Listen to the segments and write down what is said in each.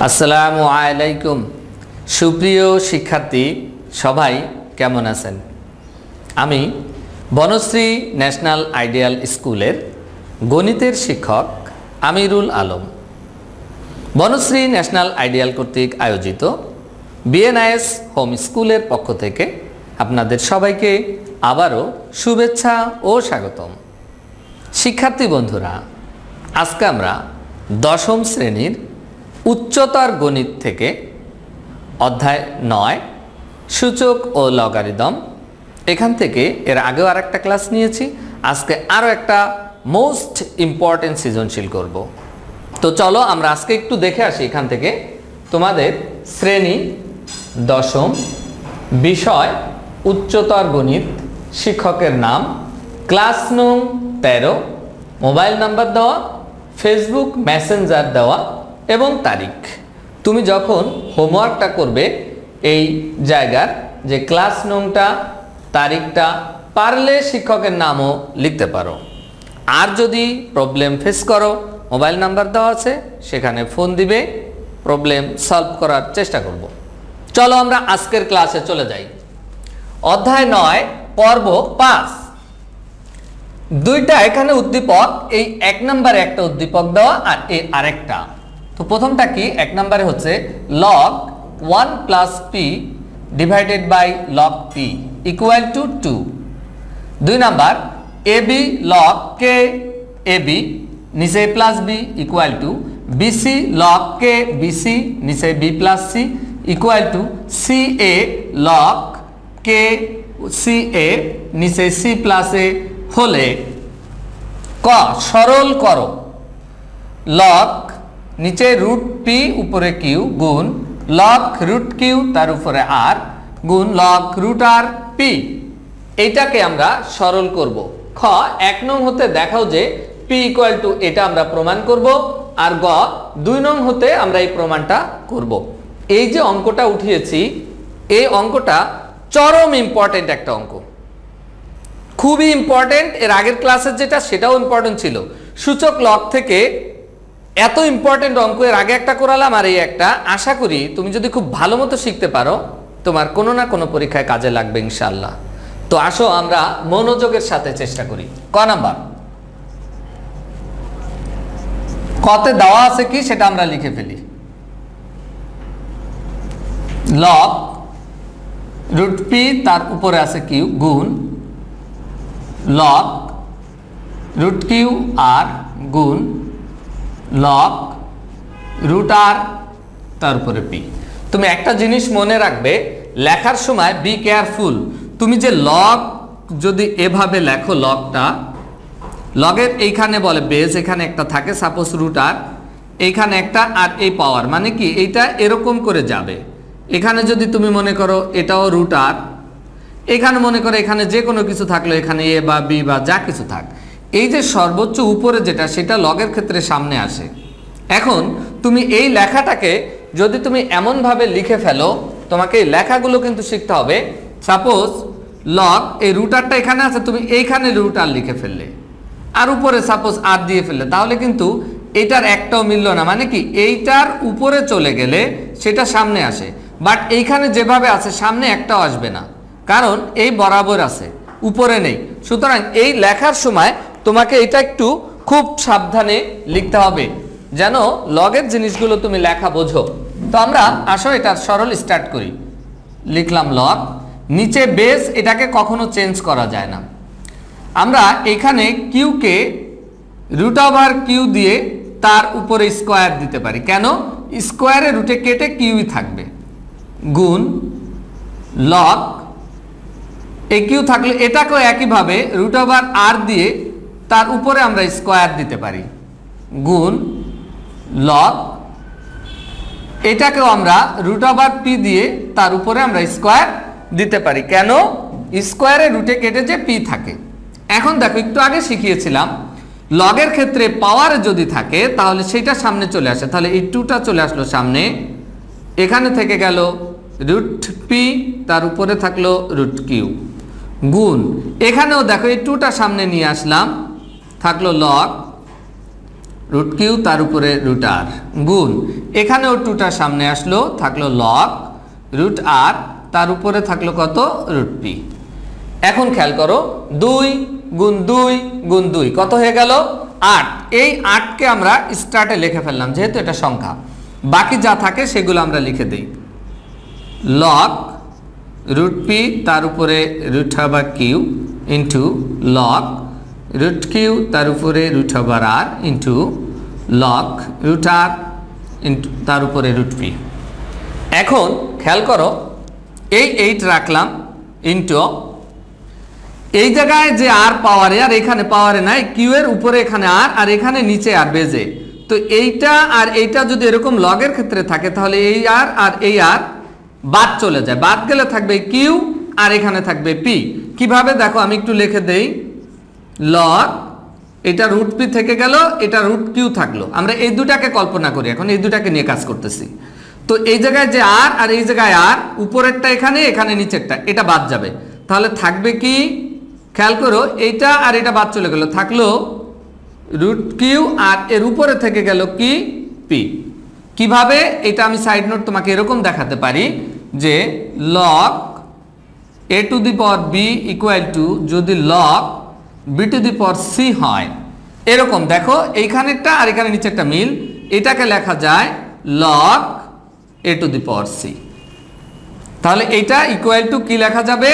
আসসালামু আলাইকুম সুপ্রিয় শিক্ষার্থী সবাই কেমন আছেন। আমি বনশ্রী ন্যাশনাল আইডিয়াল স্কুলের গণিতের শিক্ষক আমিরুল আলম। বনশ্রী ন্যাশনাল আইডিয়াল কর্তৃক আয়োজিত বিএনআইএস হোম স্কুলের পক্ষ থেকে আপনাদের সবাইকে আবারও শুভেচ্ছা ও স্বাগতম। শিক্ষার্থী বন্ধুরা, আজকে আমরা দশম শ্রেণীর উচ্চতর গণিত থেকে অধ্যায় 9 সূচক ও লগারিদম, এখান থেকে এর আগেও আরেকটা ক্লাস নিয়েছি। আজকে আরও একটা মোস্ট ইম্পর্টেন্ট সৃজনশীল করব। তো চলো আমরা আজকে একটু দেখে আসি এখান থেকে তোমাদের শ্রেণী দশম, বিষয় উচ্চতর গণিত, শিক্ষকের নাম, ক্লাস নং 13, মোবাইল নাম্বার দেওয়া, ফেসবুক মেসেঞ্জার দেওয়া এবং তারিখ। তুমি যখন হোমওয়ার্কটা করবে এই জায়গার যে ক্লাস নংটা, তারিখটা, পারলে শিক্ষকের নামও লিখতে পারো। আর যদি প্রবলেম ফেস করো, মোবাইল নাম্বার দেওয়া আছে, সেখানে ফোন দিবে, প্রবলেম সলভ করার চেষ্টা করব। চলো আমরা আজকের ক্লাসে চলে যাই। অধ্যায় 9 পর্ব 5। দুইটা এখানে উদ্দীপক, এই 1 নম্বরে একটা উদ্দীপক দেওয়া আর এই আরেকটা। তো প্রথমটা কি, 1 নম্বরে হচ্ছে log 1 plus p divided by log p equal to 2। 2 number ab log k ab নিচে plus b equal to bc log k bc নিচে b plus c equal to ca log k ca নিচে c plus a হলে ক সরল করো log নিচে root P উপরে Q গুণ লগ রুট কিউ তার উপরে আর গুণ লগ রুট আর পি। এইটাকে আমরা সরল করব। খ 1 নং হতে দেখাও যে পি ইকুয়াল টু এটা আমরা প্রমাণ করব, আর গ 2 নং হতে আমরা এই প্রমাণটা করব। এই যে অঙ্কটা উঠিয়েছি, এই অঙ্কটা চরম ইম্পর্টেন্ট একটা অঙ্ক, খুবই ইম্পর্টেন্ট। এর আগের ক্লাসের যেটা সেটাও ইম্পর্টেন্ট ছিল। সূচক লগ থেকে এত ইম্পর্টেন্ট অঙ্ক এর আগে একটা করালাম, আর এই একটা। আশা করি তুমি যদি খুব ভালো মতো শিখতে পারো, তোমার কোনো না কোনো পরীক্ষায় কাজে লাগবে ইনশাআল্লাহ। তো আসো আমরা মনোযোগের সাথে চেষ্টা করি। ক নাম্বার, কতে দেওয়া আছে কি সেটা আমরা লিখে ফেলি। লগ রুট পি তার উপরে আছে কিউ গুণ লগ রুট কিউ আর গুণ লগ রুট আর তার উপরে পি। তুমি একটা জিনিস মনে রাখবে, লেখার সময় বি কেয়ারফুল। তুমি যে লগ যদি এভাবে লেখো, লগটা লগের এইখানে বলে বেস, এখানে একটা থাকে সাপোজ রুট আর, এইখানে একটা, আর এই পাওয়ার মানে কি এইটা এরকম করে যাবে। এখানে যদি তুমি মনে করো এটাও রুট আর, এখানে মনে করো এখানে যে কোনো কিছু থাকলো, এখানে এ বা বি বা যা কিছু থাক, এই যে সর্বোচ্চ উপরে যেটা সেটা লগের ক্ষেত্রে সামনে আসে। এখন তুমি এই লেখাটাকে যদি তুমি এমনভাবে লিখে ফেলো, তোমাকে এই লেখাগুলো কিন্তু শিখতে হবে। সাপোজ লগ এই রুটারটা এখানে আছে, তুমি এইখানে রুটার লিখে ফেললে, আর উপরে সাপোজ আর দিয়ে ফেললে, তাহলে কিন্তু এইটার একটাও মিলল না। মানে কি এইটার উপরে চলে গেলে সেটা সামনে আসে, বাট এইখানে যেভাবে আছে সামনে একটাও আসবে না, কারণ এই বরাবর আছে, উপরে নেই। সুতরাং এই লেখার সময় তোমাকে এটা একটু খুব সাবধানে লিখতে হবে, যেন লগের জিনিসগুলো তুমি লেখা বোঝো। তো আমরা আসো এটার সরল স্টার্ট করি। লিখলাম লগ, নিচে বেস, এটাকে কখনো চেঞ্জ করা যায় না। আমরা এখানে কিউকে রুট ওভার কিউ দিয়ে তার উপরে স্কোয়ার দিতে পারি। কেন? স্কোয়ারে রুটে কেটে কিউই থাকবে গুণ লগ এই কিউ থাকলে এটাকেও একইভাবে রুট ওভার আর দিয়ে তার উপরে আমরা স্কোয়ার দিতে পারি গুণ লগ এটাকেও আমরা রুট ওভার পি দিয়ে তার উপরে আমরা স্কোয়ার দিতে পারি। কেন? স্কোয়ারে রুটে কেটে যে পি থাকে। এখন দেখো, একটু আগে শিখিয়েছিলাম লগের ক্ষেত্রে পাওয়ারে যদি থাকে তাহলে সেটা সামনে চলে আসে, তাহলে এই টুটা চলে আসলো সামনে, এখানে থেকে গেল রুট পি, তার উপরে থাকলো রুট কিউ গুণ এখানেও দেখো এই টুটা সামনে নিয়ে আসলাম, থাকলো লগ রুট কিউ তার উপরে রুট আর গুণ এখানেও টুটার সামনে আসলো থাকলো লগ রুট আর তার উপরে থাকলো কত রুট পি। এখন খেয়াল করো 2 গুণ 2 গুণ 2 কত হয়ে গেল 8। এই 8কে আমরা স্টার্টে লিখে ফেললাম যেহেতু এটা সংখ্যা, বাকি যা থাকে সেগুলো আমরা লিখে দিই। লগ রুট পি তার উপরে root over Q into log root Q তার উপরে root over R into log root R into তার উপরে রুট পি। এখন খেয়াল করো এই 8 রাখলাম ইন্টু এই জায়গায় যে আর পাওয়ারে আর এখানে পাওয়ারে নাই, কিউ এর উপরে এখানে আর এখানে নিচে আর বেজে, তো এইটা আর এইটা যদি এরকম লগের ক্ষেত্রে থাকে তাহলে এই আর এই আর বাদ চলে যায়, বাদ গেলে থাকবে কিউ আর এখানে থাকবে পি। কিভাবে দেখো আমি একটু লিখে দেই, লগ এটা রুট পি থেকে গেল, এটা রুট কিউ থাকলো। আমরা এই দুটাকে কল্পনা করি, এখন এই দুটাকে নিয়ে কাজ করতেছি। তো এই জায়গায় যে আর এই জায়গায় আর, উপরেরটা এখানে এখানে নিচেরটা এটা বাদ যাবে, তাহলে থাকবে কি খেয়াল করো এইটা আর এটা বাদ চলে গেল, থাকলো রুট কিউ আর এর উপরে থেকে গেল কি পি। কিভাবে এটা আমি সাইড নোট তোমাকে এরকম দেখাতে পারি যে log A to the power b equal to যদি log b to the power c হয়, এরকম দেখো এইখানেরটা আর এখানে নিচেরটা মিল, এটাকে লেখা যায় log A to the power C. তাহলে এটা ইকুয়াল টু কি লেখা যাবে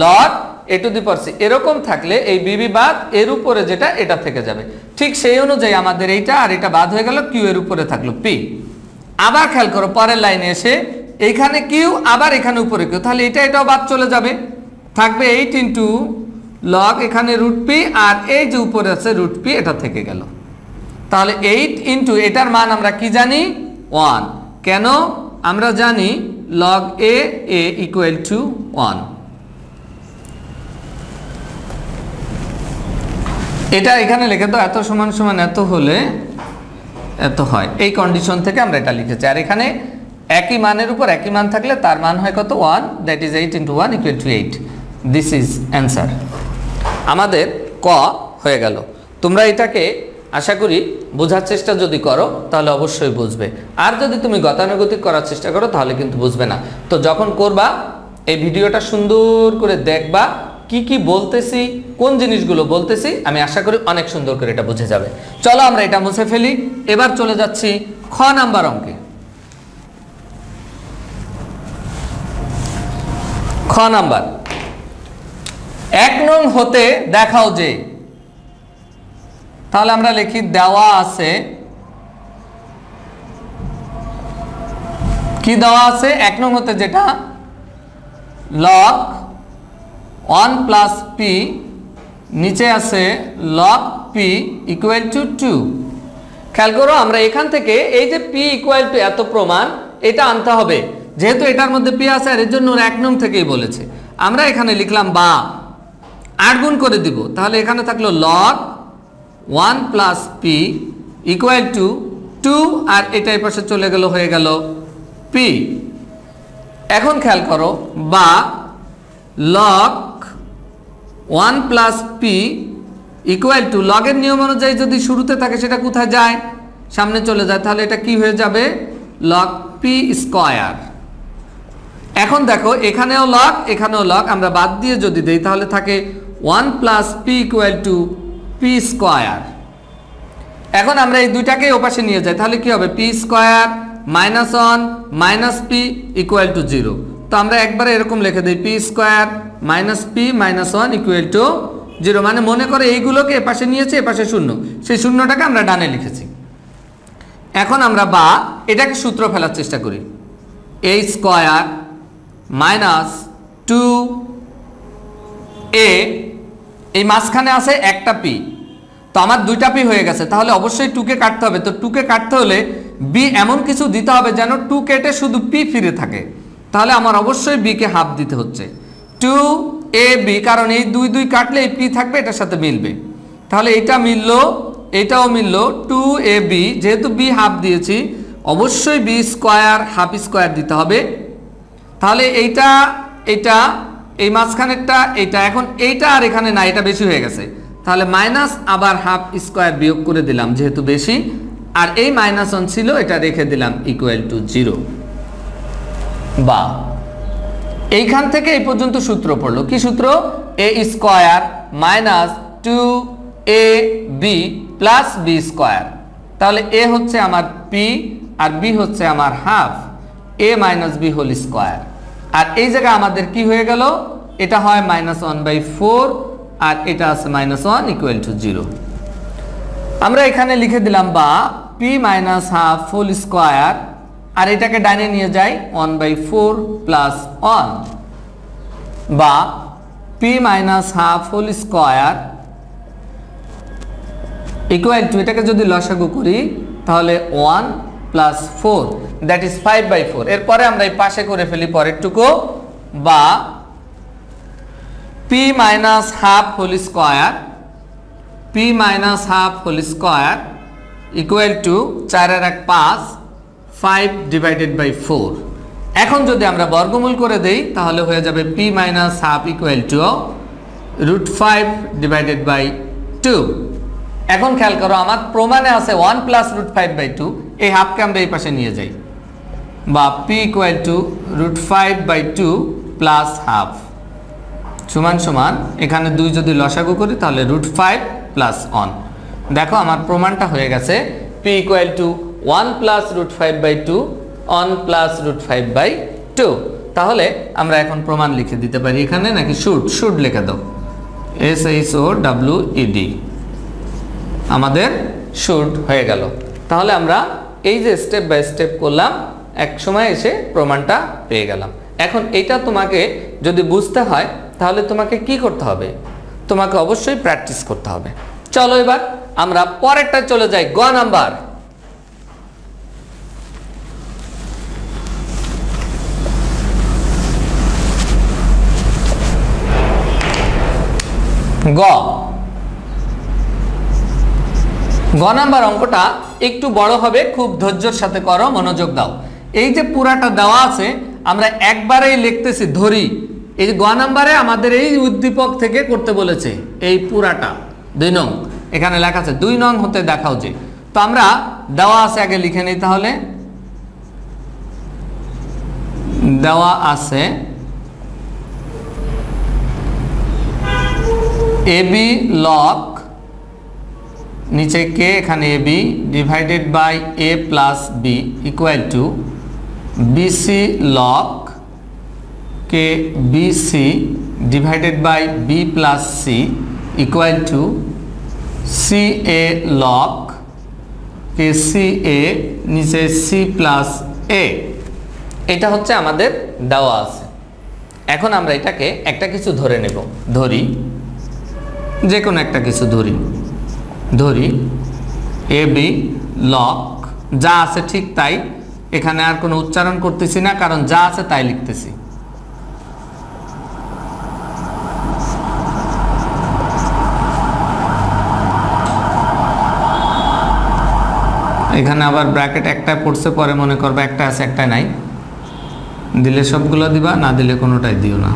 log A to the power C. এরকম থাকলে এই বিবি বাদ এর উপরে যেটা এটা থেকে যাবে, ঠিক সেই অনুযায়ী আমাদের এইটা আর এটা বাদ হয়ে গেল, কিউ এর উপরে থাকলো পি। আবার খেয়াল করো পরের লাইনে এসে এইখানে কিউ আবার এখানে উপরে কিউ, তাহলে এটাও বাদ চলে যাবে, থাকবে 8 ইন্টু লগ এখানে রুট পি আর এই যে উপরে আছে রুট পি এটা থেকে গেল। তাহলে 8 ইন্টু এটার মান আমরা কি জানি 1, কেন আমরা জানি লগ এ ইকুয়াল টু 1। এটা এখানে লিখে তো এত সমান সমান এত হলে এত হয়, এই কন্ডিশন থেকে আমরা এটা লিখেছি। আর এখানে একই মানের উপর একই মান থাকলে তার মান হয় কত 1, that is 8 into 1 equal to 8। This is answer. আমাদের ক হয়ে গেল। তোমরা এটাকে আশা করি বোঝার চেষ্টা যদি করো তাহলে অবশ্যই বুঝবে, আর যদি তুমি গতানুগতিক করার চেষ্টা করো তাহলে কিন্তু বুঝবে না। তো যখন করবা এই ভিডিওটা সুন্দর করে দেখবা, কি কি বলতেছি, কোন জিনিসগুলো বলতেছি, আমি আশা করি অনেক সুন্দর করে এটা বুঝে যাবে। চলো আমরা এটা মুছে ফেলি। এবার চলে যাচ্ছি খ নাম্বার অঙ্কে। খ নাম্বার 1 নং হতে দেখাও যে, তাহলে আমরা লিখি দেওয়া আছে, কি দেওয়া আছে 1 নং হতে যেটা লগ 1 প্লাস পি, নিচে আছে লগ পি ইকুয়াল টু 2। খেয়াল করো আমরা এখান থেকে এই যে পি ইকুয়াল টু এত প্রমাণ এটা আনতে হবে, যেহেতু এটার মধ্যে পি আছে আর এর জন্য 1 নং থেকেই বলেছে। আমরা এখানে লিখলাম বা 8 গুণ করে দিব, তাহলে এখানে থাকলো log 1 plus p equal two 2 আর এটা এই পাশে চলে গেল, হয়ে গেল পি। এখন খেয়াল করো বা log 1 plus p equal to, লগের নিয়ম অনুযায়ী যদি শুরুতে থাকে সেটা কোথায় যায় সামনে চলে যায়, তাহলে এটা কি হয়ে যাবে লগ পি স্কয়ার। এখন দেখো এখানেও লগ এখানেও লগ, আমরা বাদ দিয়ে যদি দেই তাহলে থাকে 1 plus p equal to P square. এখন আমরা এই দুইটাকে ওপাশে নিয়ে যাই, তাহলে কি হবে P square minus 1 minus P equal two 0। তো আমরা একবারে এরকম লিখে দিই P square minus P minus 1 equal to 0, মানে মনে করে এইগুলোকে এপাশে নিয়েছে, এপাশে শূন্য, সেই শূন্যটাকে আমরা ডানে লিখেছি। এখন আমরা বা এটাকে সূত্র ফেলার চেষ্টা করি, এ স্কয়ার মাইনাস 2a, এই মাঝখানে আছে একটা পি, তো আমার দুইটা পি হয়ে গেছে, তাহলে অবশ্যই 2 কে কাটতে হবে। তো 2 কে কাটতে হলে বি এমন কিছু দিতে হবে যেন 2 কেটে শুধু পি ফিরে থাকে, তাহলে আমার অবশ্যই বি কে হাফ দিতে হচ্ছে 2ab, কারণ এই 2 2 কাটলে এই পি থাকবে, এটার সাথে মিলবে, তাহলে এটা মিললো এটাও মিললো 2ab। যেহেতু বি হাফ দিয়েছি অবশ্যই বি স্কয়ার হাফ স্কয়ার দিতে হবে, তাহলে এইটা এটা এই মাঝখানেরটা এইটা, এখন এইটা আর এখানে না, এটা বেশি হয়ে গেছে, তাহলে মাইনাস আবার হাফ স্কোয়ার বিয়োগ করে দিলাম যেহেতু বেশি, আর এই -1 ছিল এটা রেখে দিলাম ইকুয়াল টু 0। বা এইখান থেকে এই পর্যন্ত সূত্র পড়লো, কি সূত্র? a square minus 2ab plus b square. তাহলে a হচ্ছে আমার p আর b হচ্ছে আমার half a minus b whole square. আর এই জায়গায় আমাদের কি হয়ে গেল? এটা হয় -1/4 আর এটা আছে -1 ইকুয়াল টু 0। আমরা এখানে লিখে দিলাম বা p minus half whole square, আর এটাকে ডাইনে নিয়ে যাই 1/4 প্লাস 1, বা p minus half whole square equal to, এটাকে যদি লসাগু করি তাহলে 1 প্লাস 4 দ্যাট ইজ 5/4। এরপরে আমরা এই পাশে করে ফেলি পরেরটুকু, বা p minus half whole square, p minus half whole square equal to 4 আর 1 5, 5/4। এখন যদি আমরা বর্গমূল করে দেই তাহলে হয়ে যাবে p minus half equal to √5/2। এখন খেয়াল করো আমার প্রমাণে আছে 1 প্লাস √5/2, এই হাফকে আমরা এই পাশে নিয়ে যাই, বা p equal to √5/2 plus half সমান সমান এখানে 2 যদি লসাগু করি তাহলে √5 প্লাস 1। দেখো আমার প্রমাণটা হয়ে গেছে p equal to 1 plus √5/2 1 plus √5/2। তাহলে আমরা এখন প্রমাণ লিখে দিতে পারি এখানে, নাকি শুড লিখে দাও, SHOWED, আমাদের শুড হয়ে গেল। তাহলে আমরা এই যে স্টেপ বাই স্টেপ করলাম এক সময় এসে প্রমাণটা পেয়ে গেলাম। এখন এটা তোমাকে যদি বুঝতে হয় তাহলে তোমাকে কি করতে হবে? তোমাকে অবশ্যই প্র্যাকটিস করতে হবে। চলো এবার আমরা পরেরটা চলে যাই, গ নাম্বার। গ নাম্বার অঙ্কটা একটু বড় হবে, খুব ধৈর্যের সাথে করো, মনোযোগ দাও। এই যে পুরাটা দেওয়া আছে আমরা একবারেই লিখতেছি ধরি। এই যে গ নাম্বারে আমাদের এই উদ্দীপক থেকে করতে বলেছে, এই পুরাটা 2 নং এখানে লেখা আছে, 2 নং হতে দেখাও যে। তো আমরা দেওয়া আছে আগে লিখে নিই, তাহলে দেওয়া আছে ab log নিচে কে, এখানে ab divided by a plus b equal to bc log কে bc divided by b plus c equal to ca log কে ca নিচে c প্লাস a। এটা হচ্ছে আমাদের দেওয়া আছে। এখন আমরা এটাকে একটা কিছু ধরে নেব, ধরি যে কোনো একটা কিছু ধরি ab log যা আছে ঠিক তাই, এখানে আর কোনো উচ্চারণ করতেছি না কারণ যা আছে তাই লিখতেছি। এখানে আবার ব্র্যাকেট একটাই পড়ছে, পরে মনে করবে একটা আছে একটা নাই, দিলে সবগুলো দিবা, না দিলে কোনোটাই দিও না।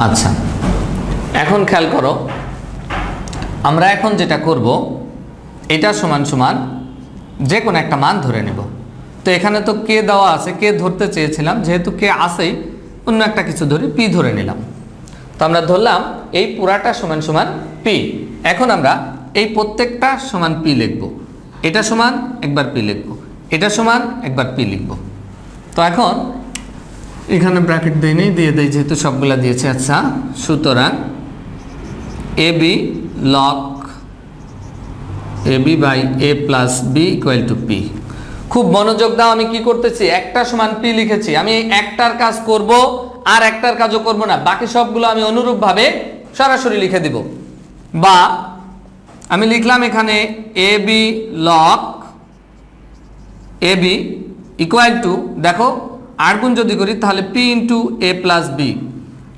আচ্ছা, এখন খেয়াল করো আমরা এখন যেটা করব, এটা সমান সমান যে কোনো একটা মান ধরে নেব। তো এখানে তো কে দেওয়া আছে, কে ধরতে চেয়েছিলাম, যেহেতু কে আসেই অন্য একটা কিছু ধরি, পি ধরে নিলাম। তো আমরা ধরলাম এই পুরাটা সমান সমান পি। এখন আমরা এই প্রত্যেকটা সমান পি লিখব, এটা সমান একবার পি লিখব, এটা সমান একবার পি লিখব। তো এখন এখানে ব্র্যাকেট দিয়ে দেই যেহেতু সবগুলা দিয়েছে। আচ্ছা, সুতরাং ab log ab by a plus b equal to p। খুব মনোযোগ দাও, আমি কি করতেছি, একটা সমান p লিখেছি, আমি একটার কাজ করব আর একটার কাজও করব না, বাকি সবগুলো আমি অনুরূপভাবে সরাসরি লিখে দিব। বা আমি লিখলাম এখানে ab log ab equal to, দেখো আর গুণ যদি করি তাহলে p into a plus b,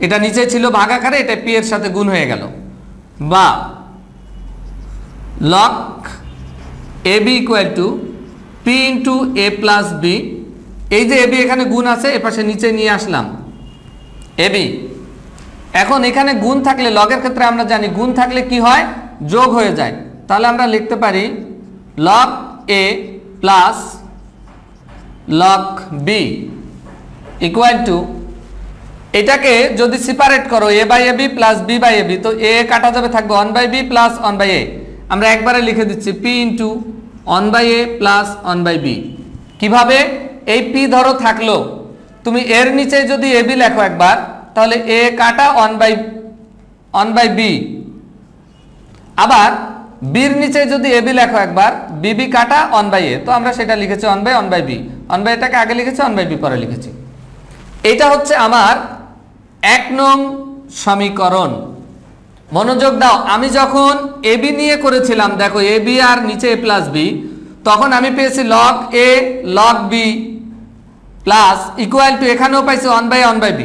এটা নিচে ছিল ভাগাকারে, এটা p এর সাথে গুণ হয়ে গেল। বা log ab equal to p into a plus b, এই যে ab এখানে গুণ আছে এ পাশে নিচে নিয়ে আসলাম ab, এখন এখানে গুণ থাকলে লগের ক্ষেত্রে আমরা জানি গুণ থাকলে কি হয়, যোগ হয়ে যায়। তাহলে আমরা লিখতে পারি log a plus log b equal to, এটাকে যদি সেপারেট করো a by ab plus b by ab, তো a কাটা যাবে, থাকবে 1 by b plus 1 by a। আমরা একবারে লিখে দিচ্ছি p into 1 by a plus 1 by b। কিভাবে? এই p ধরো থাকলো, তুমি এর নিচে যদি ab লেখো একবার, তাহলে a কাটা 1 বাই b, আবার b এর নিচে যদি ab লেখো একবার, bb কাটা 1 বাই a, তো আমরা সেটা লিখেছি 1 বাই b। 1 বাই এটাকে আগে লিখেছি, 1 বাই b পরে লিখেছি। এটা হচ্ছে আমার 1 নং সমীকরণ। মনোযোগ দাও, আমি যখন ab নিয়ে করেছিলাম, দেখো ab আর নিচে a প্লাস b, তখন আমি পেয়েছি log a log b plus equal to, এখানেও পাইছি 1 বাই b।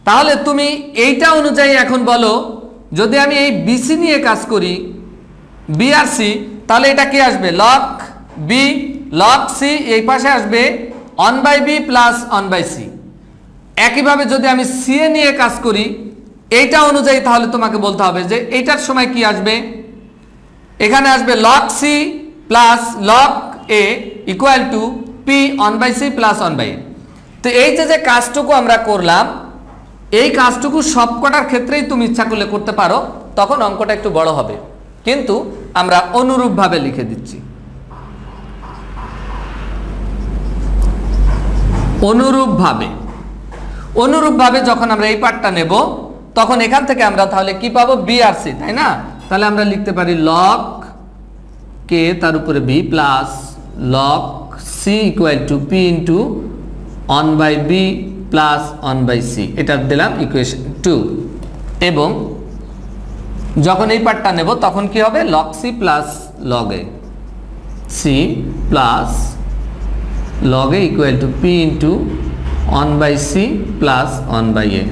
তাহলে তুমি এইটা অনুযায়ী এখন বলো, যদি আমি এই bc নিয়ে কাজ করি, b আর c, তাহলে এটা কি আসবে? log b log c, এই পাশে আসবে 1 by b plus 1 by c। একইভাবে যদি আমি c এ নিয়ে কাজ করি এইটা অনুযায়ী, তাহলে তোমাকে বলতে হবে যে এইটার সময় কি আসবে, এখানে আসবে log c plus log a equal to p 1 by c plus 1 by a। তো এই যে কাজটুকু আমরা করলাম, এই কাজটুকু সবকটার ক্ষেত্রেই তুমি ইচ্ছা করলে করতে পারো, তখন অঙ্কটা একটু বড় হবে, কিন্তু আমরা অনুরূপভাবে লিখে দিচ্ছি। অনুরূপভাবে যখন আমরা এই পার্টটা নেব, তখন এখান থেকে আমরা তাহলে কি পাবো? b আর c, তাই না? তাহলে আমরা লিখতে পারি log k তার উপরে b plus log c equal to p into 1 by b plus 1 by c। এটা দিলাম ইকুয়েশন 2। এবং যখন এই পার্টটা নেব, তখন কি হবে? log c plus log a, c plus log a equal to p into 1 by c plus 1 by a।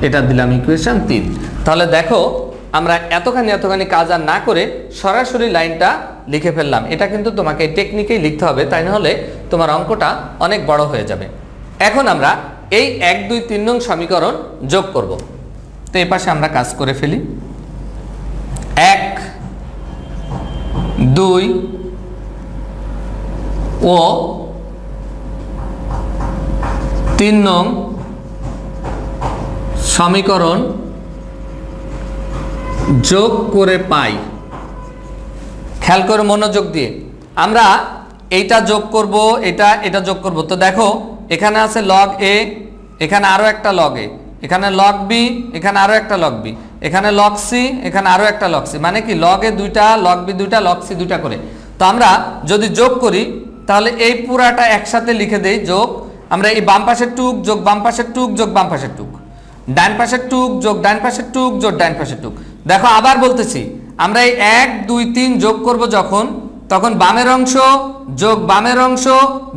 এটা দিলাম ইকুয়েশন 3। তাহলে দেখো, আমরা এতখানি কাজ আর না করে সরাসরি লাইনটা লিখে ফেললাম। এটা কিন্তু তোমাকে টেকনিকেই লিখতে হবে, তাই না হলে তোমার অঙ্কটা অনেক বড় হয়ে যাবে। এখন আমরা এই 1 2 3 নং সমীকরণ যোগ করব। তো এই পাশে আমরা কাজ করে ফেলি। 1 2 ও 3 নং সমীকরণ যোগ করে পাই। খেয়াল করে মনোযোগ দিয়ে আমরা এইটা যোগ করব, এটা যোগ করব। তো দেখো, এখানে আছে log a, এখানে আরো একটা log a, এখানে log b, এখানে আরো একটা log b, এখানে log c, এখানে আরো একটা log c, মানে কি log a দুইটা, log b দুইটা, log c দুইটা করে। তো আমরা যদি যোগ করি, তাহলে এই পুরাটা একসাথে লিখে দেই যোগ। আমরা এই বাম পাশের টুক যোগ বাম পাশের টুক যোগ বাম পাশের টুক, ডান পাশের টুক যোগ ডান পাশের টুক যোগ ডান পাশের টুক। দেখো, আবার বলতেছি, আমরা এই 1 2 3 যোগ করব যখন, তখন বামের অংশ যোগ বামের অংশ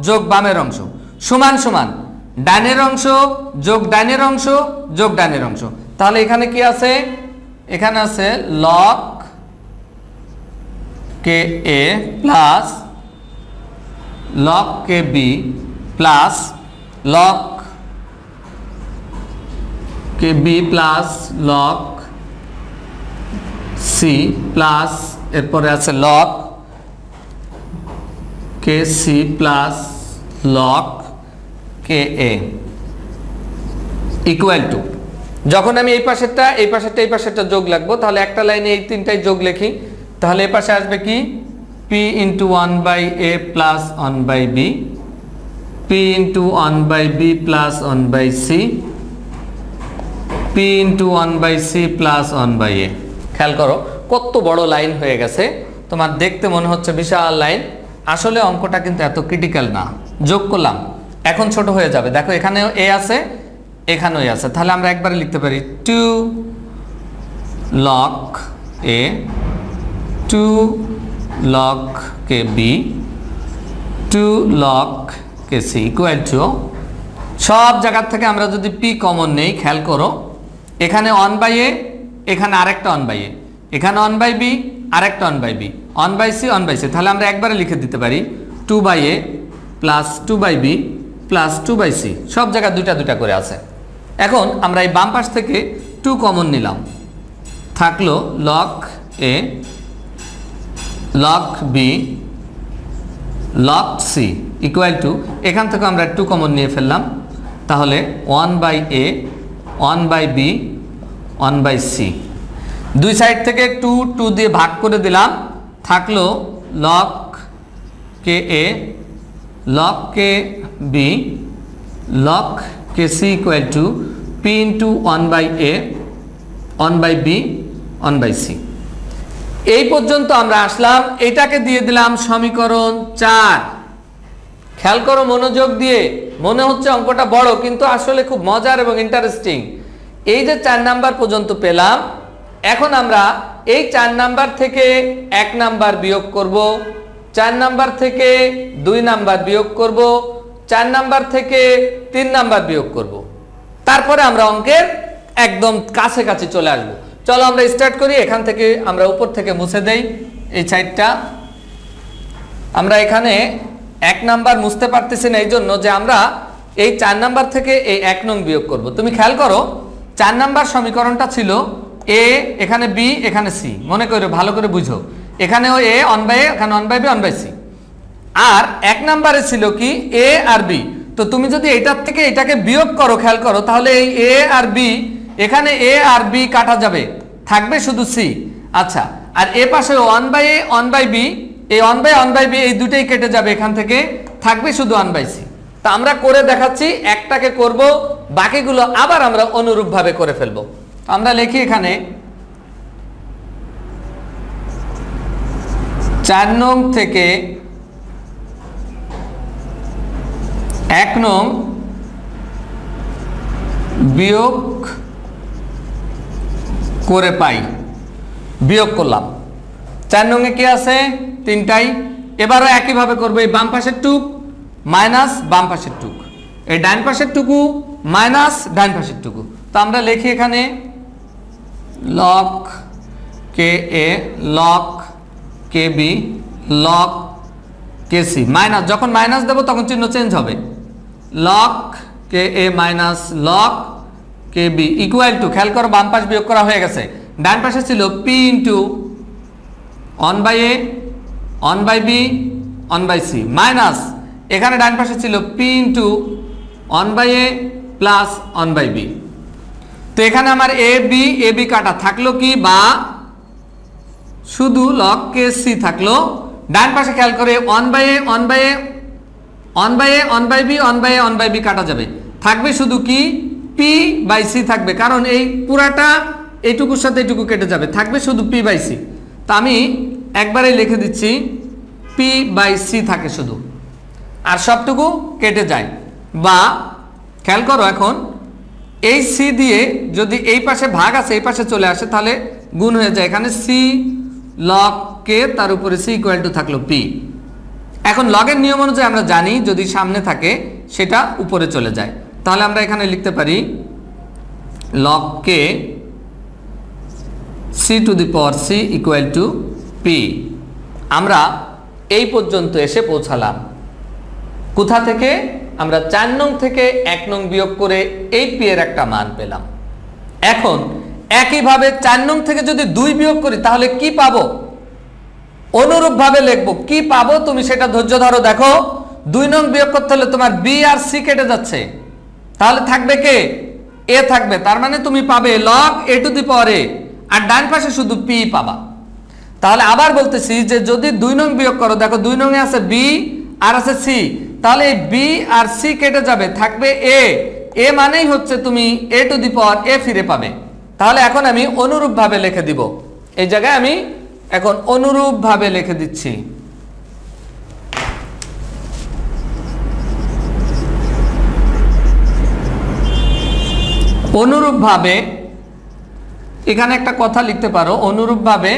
যোগ বামের অংশ সমান সমান ডানের অংশ যোগ ডানের অংশ যোগ ডানের অংশ। তাহলে এখানে কি আছে? এখানে আছে log ka plus log kb plus log kb plus log c plus এরপরে আছে log kc plus log ka equal to, যখন আমি এই পাশেরটা যোগ লাগবো, তাহলে একটা লাইনে এই তিনটাই যোগ লিখি। তাহলে এই পাশে আসবে কি? p into 1 by a plus 1 by b, p into 1 by b plus 1 by c, p into 1 by c plus 1 by a। খেয়াল করো কত বড় লাইন হয়ে গেছে। তোমার দেখতে মনে হচ্ছে বিশাল লাইন, আসলে অঙ্কটা কিন্তু এত ক্রিটিক্যাল না। যোগ করলাম, এখন ছোট হয়ে যাবে। দেখো, এখানেও a আছে, এখানেও a আছে। তাহলে আমরা একবারে লিখতে পারি 2 log a 2 log kb 2 log kc equal to, সব জায়গা থেকে আমরা যদি p কমন নেই, খেয়াল করো, এখানে 1 বাই a, এখানে আরেকটা 1 বাই a, এখানে 1 বাই b, আরেকটা 1 by b, 1 by c 1 by c। তাহলে আমরা একবারে লিখে দিতে পারি 2 by a plus 2 by b plus 2 by c। সব জায়গায় দুইটা দুইটা করে আছে। এখন আমরা এই বাম পাশ থেকে 2 2 কমন নিলাম, থাকলো log a log b log c equal to, এখান থেকে আমরা 2 কমন নিয়ে ফেললাম, তাহলে 1/a 1/b 1/c। দুই সাইড থেকে 2 দিয়ে ভাগ করে দিলাম, থাকলো log k a log k b log k c equal to p into 1/a 1/b 1/c। এই পর্যন্ত আমরা আসলাম, এটাকে দিয়ে দিলাম সমীকরণ 4। খেয়াল করো মনোযোগ দিয়ে, মনে হচ্ছে অঙ্কটা বড় কিন্তু আসলে খুব মজার এবং ইন্টারেস্টিং। এই যে 4 নাম্বার পর্যন্ত পেলাম, এখন আমরা এই 4 নাম্বার থেকে 1 নাম্বার বিয়োগ করব, 4 নাম্বার থেকে 2 নাম্বার বিয়োগ করব, 4 নাম্বার থেকে 3 নাম্বার বিয়োগ করব, তারপরে আমরা অঙ্কের একদম কাছাকাছি চলে আসব। চলো আমরা স্টার্ট করি। এখান থেকে আমরা উপর থেকে মুছে দেই এই সাইডটা। আমরা এখানে 1 নাম্বার মুছতে পারতেছি না, এই জন্য যে আমরা এই 4 নাম্বার থেকে এই 1 নং বিয়োগ করব। তুমি খেয়াল করো 4 নাম্বার সমীকরণটা ছিল এ, এখানে বি, এখানে সি। মনে করো, ভালো করে বুঝো, এখানেও এ 1/a, এখানে 1/b 1/c। আর 1 নাম্বারে ছিল কি এ আর বি। তো তুমি যদি এটার থেকে এটাকে বিয়োগ করো, খেয়াল করো, তাহলে এই এ আর বি, এখানে এ আর বি কাটা যাবে, থাকবে শুধু সি। আচ্ছা, আর এ পাশে 1/a 1/b, এই 1/a 1/b এই দুটেই কেটে যাবে, এখান থেকে থাকবে শুধু 1/c। তা আমরা করে দেখাচ্ছি, একটাকে করব, বাকিগুলো আবার আমরা অনুরূপভাবে করে ফেলবো। আমরা লিখি এখানে 4 নং থেকে 1 নং বিয়োগ করে পাই। বিয়োগ করলাম, 4 নংয়ে কি আছে 3টাই। এবারও একইভাবে করবো, এই বাম পাশের টুক মাইনাস বাম পাশের টুক, এই ডান পাশের টুকু মাইনাস ডান পাশের টুকু। তো আমরা লিখি এখানে log k a log k b log k c minus, যখন মাইনাস দেবো তখন চিহ্ন চেঞ্জ হবে, log k a minus log k b equal to, খেয়াল করো বাম পাশ বিয়োগ করা হয়ে গেছে, ডান পাশে ছিল P into 1/a 1/b 1/c minus, এখানে ডান পাশে ছিল P into 1/a plus 1/b। তো এখানে আমার এ বি কাটা থাকলো কি, বা শুধু লগ কে সি থাকলো। ডান পাশে খেয়াল করে 1/a 1/a 1/a 1/b 1/a 1/b কাটা যাবে, থাকবে শুধু কি পি বাই সি থাকবে, কারণ এই পুরাটা এইটুকুর সাথে এইটুকু কেটে যাবে, থাকবে শুধু পি বাই সি। তা আমি একবারে লিখে দিচ্ছি পি বাই সি থাকে শুধু, আর সবটুকু কেটে যায়। বা খেয়াল করো এখন এই সি দিয়ে যদি এই পাশে ভাগ আছে এই পাশে চলে আসে, তাহলে গুণ হয়ে যায়, এখানে সি লগ কে তার উপরে সি ইকুয়াল টু থাকলো পি। এখন লগের নিয়ম অনুযায়ী আমরা জানি যদি সামনে থাকে সেটা উপরে চলে যায়, তাহলে আমরা এখানে লিখতে পারি log k c to the power c equal to p. আমরা এই পর্যন্ত এসে পৌঁছালাম। কোথা থেকে? আমরা 4 নং থেকে 1 নং বিয়োগ করে এই পি এর একটা মান পেলাম। এখন একইভাবে 4 নং থেকে যদি 2 বিয়োগ করি তাহলে কি পাবো? অনুরূপভাবে লিখবো। কি পাবো তুমি সেটা ধৈর্য ধরো, দেখো 2 নং বিয়োগ করতে হলে তোমার বি আর সি কেটে যাচ্ছে, তাহলে থাকবে কে? এ থাকবে। তার মানে তুমি পাবে log A to the power এ, আর ডান পাশে শুধু পি পাবা। তাহলে আবার বলতেছি যে যদি 2 নং বিয়োগ করো, দেখো 2 নং এ আছে বি আর আছে সি, তাহলে এই বি আর সি কেটে যাবে, থাকবে এ। এ মানেই হচ্ছে তুমি এ টু দি পাওয়ার এ ফিরে পাবে। তাহলে এখন আমি অনুরূপভাবে লিখে দিব, এই জায়গায় আমি এখন অনুরূপভাবে লিখে দিচ্ছি। অনুরূপভাবে এখানে একটা কথা লিখতে পারো, অনুরূপভাবে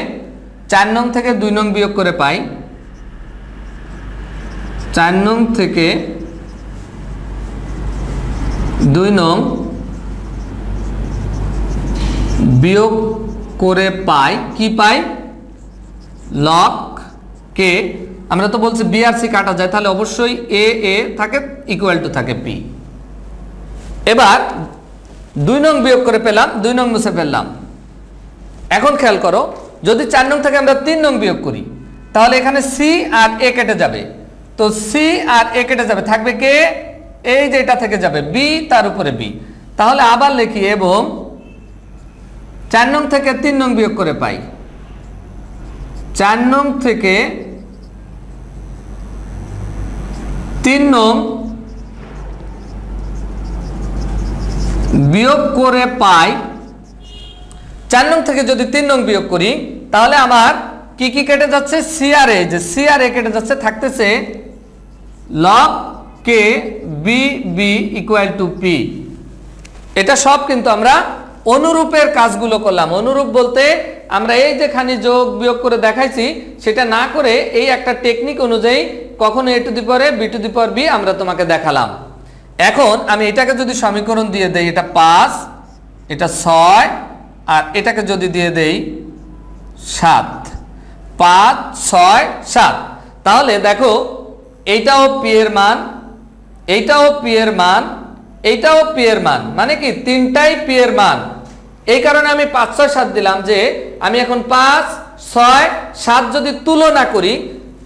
4 নং থেকে 2 নং বিয়োগ করে পাই, 4 নং থেকে 2 নং বিয়োগ করে পাই, কি পাই? লগ কে, আমরা তো বলছি বি আর সি কাটা যায়, তাহলে অবশ্যই এ এ থাকে ইকুয়াল টু থাকে পি। এবার 2 নং বিয়োগ করে পেলাম, 2 নং মুছে ফেললাম। এখন খেয়াল করো, যদি 4 নং থেকে আমরা 3 নং বিয়োগ করি তাহলে এখানে সি আর এ কেটে যাবে। তো সি আর এ কেটে যাবে, থাকবে কে? এই যে এটা থেকে যাবে বি, তার উপরে বি। তাহলে আবার লিখি এবং 4 নং থেকে 3 নং বিয়োগ করে পাই, 4 নং থেকে 3 নং বিয়োগ করে পাই। 4 নং থেকে যদি 3 নং বিয়োগ করি তাহলে আমার কি কি কেটে যাচ্ছে? সি আর এ, যে সি আর এ কেটে যাচ্ছে, থাকতেছে log k b b equal to p. এটা সব কিন্তু আমরা অনুরূপের কাজগুলো করলাম। অনুরূপ বলতে আমরা এই যে খানি যোগ বিয়োগ করে দেখাইছি সেটা না করে এই একটা টেকনিক অনুযায়ী কখনো a to the power a, b to the power b আমরা তোমাকে দেখালাম। এখন আমি এটাকে যদি সমীকরণ দিয়ে দেই, এটা 5, এটা 6, আর এটাকে যদি দিয়ে দেই 7, 5, 6, 7, তাহলে দেখো এইটাও পি এর মান, এইটাও পি এর মান, এইটাও পি এর মান, মানে কি তিনটাই পি এর মান। এই কারণে আমি 5, 6, 7 দিলাম, যে আমি এখন 5, 6, 7 যদি তুলনা করি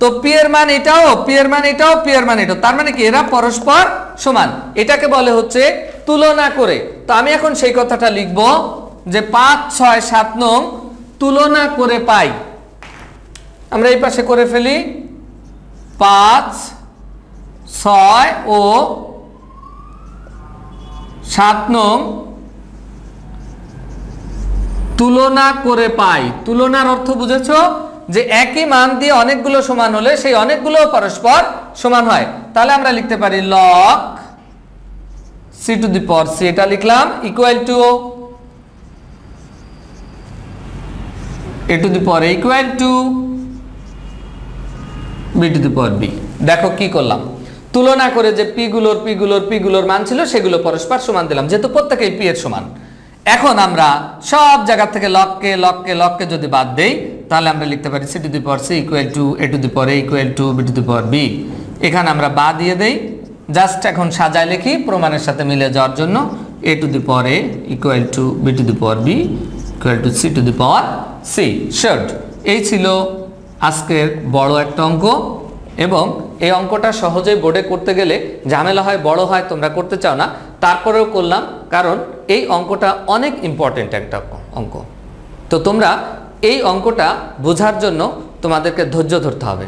তো পি এর মান এটাও, পি এর মান এটাও, পি এর মান এটাও, তার মানে কি এরা পরস্পর সমান। এটাকে বলে হচ্ছে তুলনা করে। তো আমি এখন সেই কথাটা লিখব যে 5, 6, 7 নং তুলনা করে পাই। আমরা এই পাশে করে ফেলি, 5, 6 ও 7 নং তুলনা করে পাই। তুলনার অর্থ বুঝেছো? যে একই মান দিয়ে অনেকগুলো সমান হলে সেই অনেকগুলো পরস্পর সমান হয়। তাহলে আমরা লিখতে পারি log c to the power c, এটা লিখলাম, equal to a to the power a equal to b to the power b. দেখো কি করলাম, তুলনা করে যে পি গুলোর মান ছিল সেগুলো পরস্পর সমান দিলাম, যেহেতু প্রত্যেকেই পি এর সমান। এখন আমরা সব জায়গা থেকে লগকে যদি বাদ দেই তাহলে আমরা লিখতে পারি c to the power c equal to a to the power a equal to b to the power b. এখানে আমরা বা দিয়ে দেই, জাস্ট এখন সাজায় লিখি প্রমাণের সাথে মিলে যাওয়ার জন্য, a to the power a equal to b to the power b equal to c to the power c. Short, এই ছিল আজকের বড় একটা অঙ্ক। এবং এই অঙ্কটা সহজেই বোর্ডে করতে গেলে ঝামেলা হয়, বড় হয়, তোমরা করতে চাও না, তারপরেও করলাম, কারণ এই অঙ্কটা অনেক ইম্পর্টেন্ট একটা অঙ্ক। তো তোমরা এই অঙ্কটা বোঝার জন্য তোমাদেরকে ধৈর্য ধরতে হবে,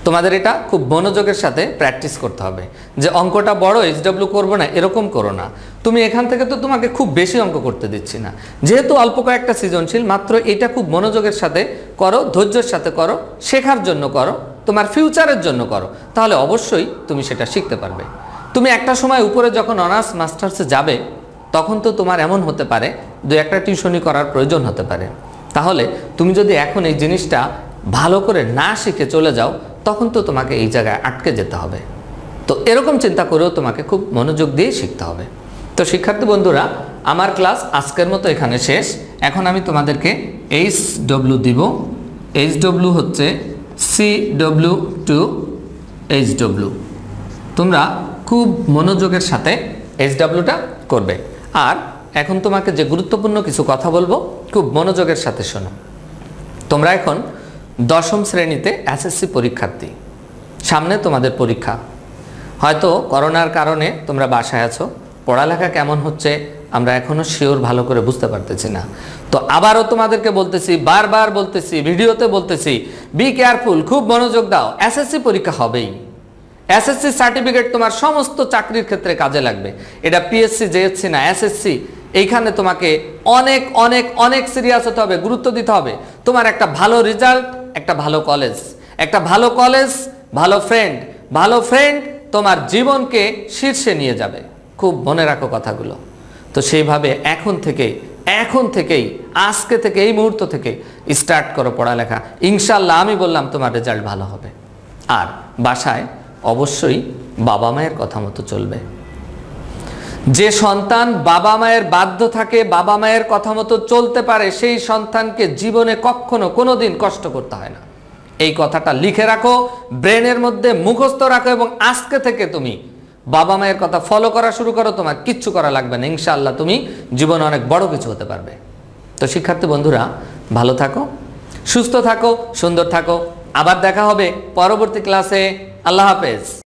তোমাদের এটা খুব মনোযোগের সাথে প্র্যাকটিস করতে হবে। যে অঙ্কটা বড় এইচডব্লিউ করবো না এরকম করো না। তুমি এখান থেকে তো তোমাকে খুব বেশি অঙ্ক করতে দিচ্ছি না, যেহেতু অল্প কয়েকটা সৃজনশীল, মাত্র এটা খুব মনোযোগের সাথে করো, ধৈর্যের সাথে করো, শেখার জন্য করো, তোমার ফিউচারের জন্য করো, তাহলে অবশ্যই তুমি সেটা শিখতে পারবে। তুমি একটা সময় উপরে যখন অনার্স মাস্টার্সে যাবে তখন তো তোমার এমন হতে পারে 2-1টা টিউশনি করার প্রয়োজন হতে পারে। তাহলে তুমি যদি এখন এই জিনিসটা ভালো করে না শিখে চলে যাও তখন তো তোমাকে এই জায়গায় আটকে যেতে হবে। তো এরকম চিন্তা করেও তোমাকে খুব মনোযোগ দিয়ে শিখতে হবে। তো শিক্ষার্থী বন্ধুরা, আমার ক্লাস আজকের মতো এখানে শেষ। এখন আমি তোমাদেরকে এইচডব্লিউ দিব। এইচডব্লিউ হচ্ছে সিডব্লিউ টু এইচডব্লিউ। তোমরা খুব মনোযোগের সাথে এইচডব্লিউটা করবে। আর এখন তোমাকে যে গুরুত্বপূর্ণ কিছু কথা বলবো, খুব মনোযোগের সাথে শোনো। তোমরা এখন 10ম শ্রেণীতে এসএসসি পরীক্ষার্থী, সামনে তোমাদের পরীক্ষা। হয়তো করোনার কারণে তোমরা বাসায় আছো, পড়ালেখা কেমন হচ্ছে আমরা এখনও শিওর ভালো করে বুঝতে পারতেছি না। তো আবারও তোমাদেরকে বলতেছি, বারবার বলতেছি, ভিডিওতে বলতেছি, বি কেয়ারফুল, খুব মনোযোগ দাও। এসএসসি পরীক্ষা হবেই। এসএসসি সার্টিফিকেট তোমার সমস্ত চাকরির ক্ষেত্রে কাজে লাগবে। এটা পিএসসি, জেএসসি না, এসএসসি। এইখানে তোমাকে অনেক অনেক অনেক সিরিয়াস হতে হবে, গুরুত্ব দিতে হবে। তোমার একটা ভালো রেজাল্ট, একটা ভালো কলেজ, একটা ভালো কলেজ, ভালো ফ্রেন্ড, ভালো ফ্রেন্ড তোমার জীবনকে শীর্ষে নিয়ে যাবে। খুব মনে রাখো কথাগুলো। তো সেইভাবে এখন থেকেই আজকে থেকে, এই মুহূর্ত থেকে স্টার্ট করো পড়ালেখা। ইনশাল্লাহ আমি বললাম তোমার রেজাল্ট ভালো হবে। আর বাসায় অবশ্যই বাবা মায়ের কথা মতো চলবে। যে সন্তান বাবা মায়ের বাধ্য থাকে, বাবা মায়ের কথা মতো চলতে পারে, সেই সন্তানকে জীবনে কখনো কোনোদিন কষ্ট করতে হয় না। এই কথাটা লিখে রাখো, ব্রেনের মধ্যে মুখস্থ রাখো, এবং আজকে থেকে তুমি বাবা মায়ের কথা ফলো করা শুরু করো, তোমার কিচ্ছু করা লাগবে না, ইনশাআল্লাহ তুমি জীবনে অনেক বড় কিছু হতে পারবে। তো শিক্ষার্থী বন্ধুরা, ভালো থাকো, সুস্থ থাকো, সুন্দর থাকো। আবার দেখা হবে পরবর্তী ক্লাসে। আল্লাহ হাফেজ।